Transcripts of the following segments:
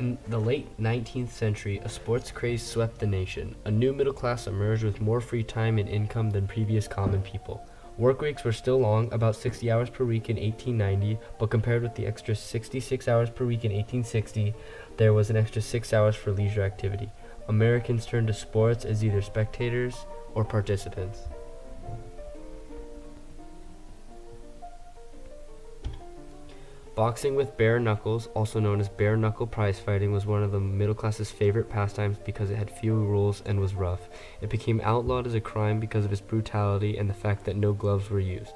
In the late 19th century, a sports craze swept the nation. A new middle class emerged with more free time and income than previous common people. Work weeks were still long, about 60 hours per week in 1890, but compared with the extra 66 hours per week in 1860, there was an extra 6 hours for leisure activity. Americans turned to sports as either spectators or participants. Boxing with bare knuckles, also known as bare knuckle prize fighting, was one of the middle class's favorite pastimes because it had few rules and was rough. It became outlawed as a crime because of its brutality and the fact that no gloves were used.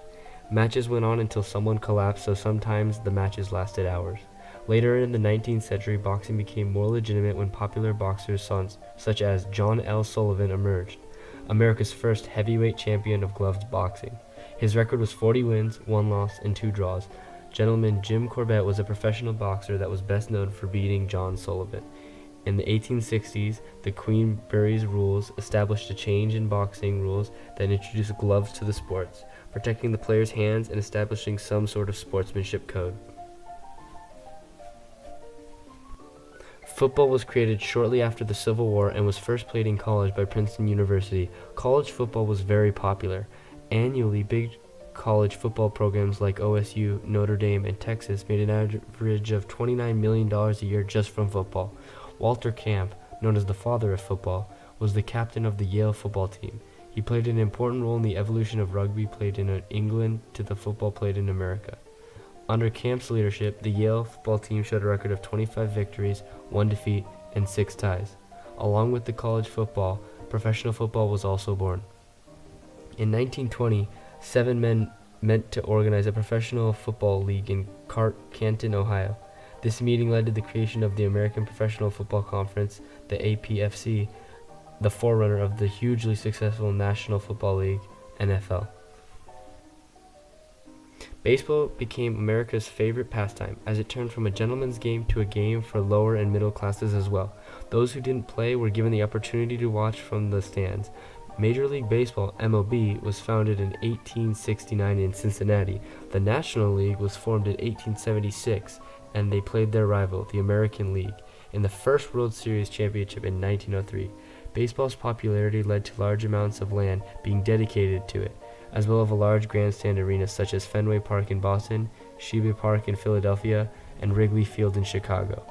Matches went on until someone collapsed, so sometimes the matches lasted hours. Later in the 19th century, boxing became more legitimate when popular boxers such as John L. Sullivan emerged, America's first heavyweight champion of gloved boxing. His record was 40 wins, 1 loss, and 2 draws. Gentleman Jim Corbett was a professional boxer that was best known for beating John Sullivan. In the 1860s, the Queensberry's rules established a change in boxing rules that introduced gloves to the sports, protecting the player's hands and establishing some sort of sportsmanship code. Football was created shortly after the Civil War and was first played in college by Princeton University. College football was very popular. Annually, big college football programs like OSU, Notre Dame, and Texas made an average of $29 million a year just from football. Walter Camp, known as the father of football, was the captain of the Yale football team. He played an important role in the evolution of rugby played in England to the football played in America. Under Camp's leadership, the Yale football team showed a record of 25 victories, 1 defeat, and 6 ties. Along with the college football, professional football was also born. In 1920, 7 men met to organize a professional football league in Canton, Ohio. This meeting led to the creation of the American Professional Football Conference, the APFC, the forerunner of the hugely successful National Football League, NFL. Baseball became America's favorite pastime, as it turned from a gentleman's game to a game for lower and middle classes as well. Those who didn't play were given the opportunity to watch from the stands. Major League Baseball, MLB, was founded in 1869 in Cincinnati. The National League was formed in 1876, and they played their rival, the American League, in the first World Series championship in 1903. Baseball's popularity led to large amounts of land being dedicated to it, as well as a large grandstand arenas such as Fenway Park in Boston, Sheba Park in Philadelphia, and Wrigley Field in Chicago.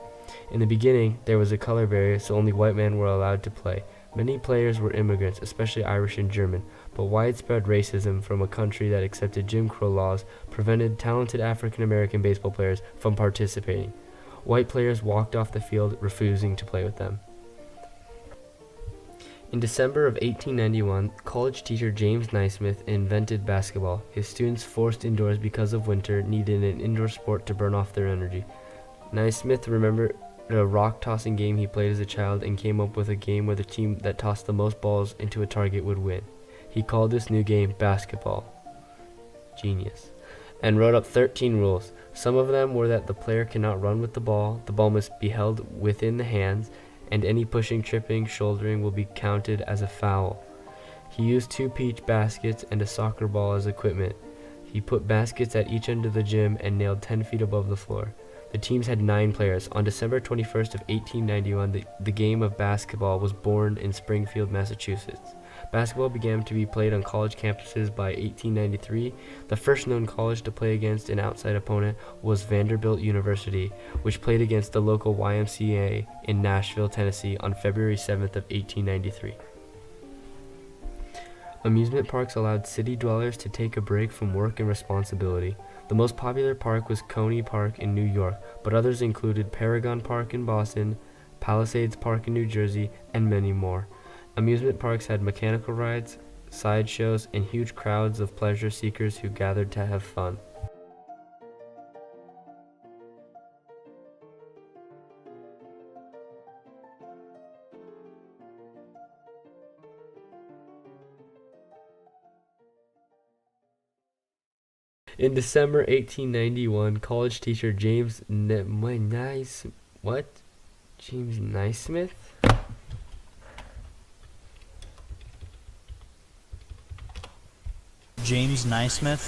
In the beginning, there was a color barrier, so only white men were allowed to play. Many players were immigrants, especially Irish and German, but widespread racism from a country that accepted Jim Crow laws prevented talented African American baseball players from participating. White players walked off the field, refusing to play with them. In December of 1891, college teacher James Naismith invented basketball. His students, forced indoors because of winter, needed an indoor sport to burn off their energy. Naismith remembered a rock-tossing game he played as a child and came up with a game where the team that tossed the most balls into a target would win. He called this new game basketball. Genius. And wrote up 13 rules. Some of them were that the player cannot run with the ball must be held within the hands, and any pushing, tripping, shouldering will be counted as a foul. He used 2 peach baskets and a soccer ball as equipment. He put baskets at each end of the gym and nailed 10 feet above the floor. The teams had 9 players. On December 21st of 1891, the game of basketball was born in Springfield, Massachusetts. Basketball began to be played on college campuses by 1893. The first known college to play against an outside opponent was Vanderbilt University, which played against the local YMCA in Nashville, Tennessee on February 7th of 1893. Amusement parks allowed city dwellers to take a break from work and responsibility. The most popular park was Coney Park in New York, but others included Paragon Park in Boston, Palisades Park in New Jersey, and many more. Amusement parks had mechanical rides, sideshows, and huge crowds of pleasure seekers who gathered to have fun. In December 1891, college teacher James Naismith? James Naismith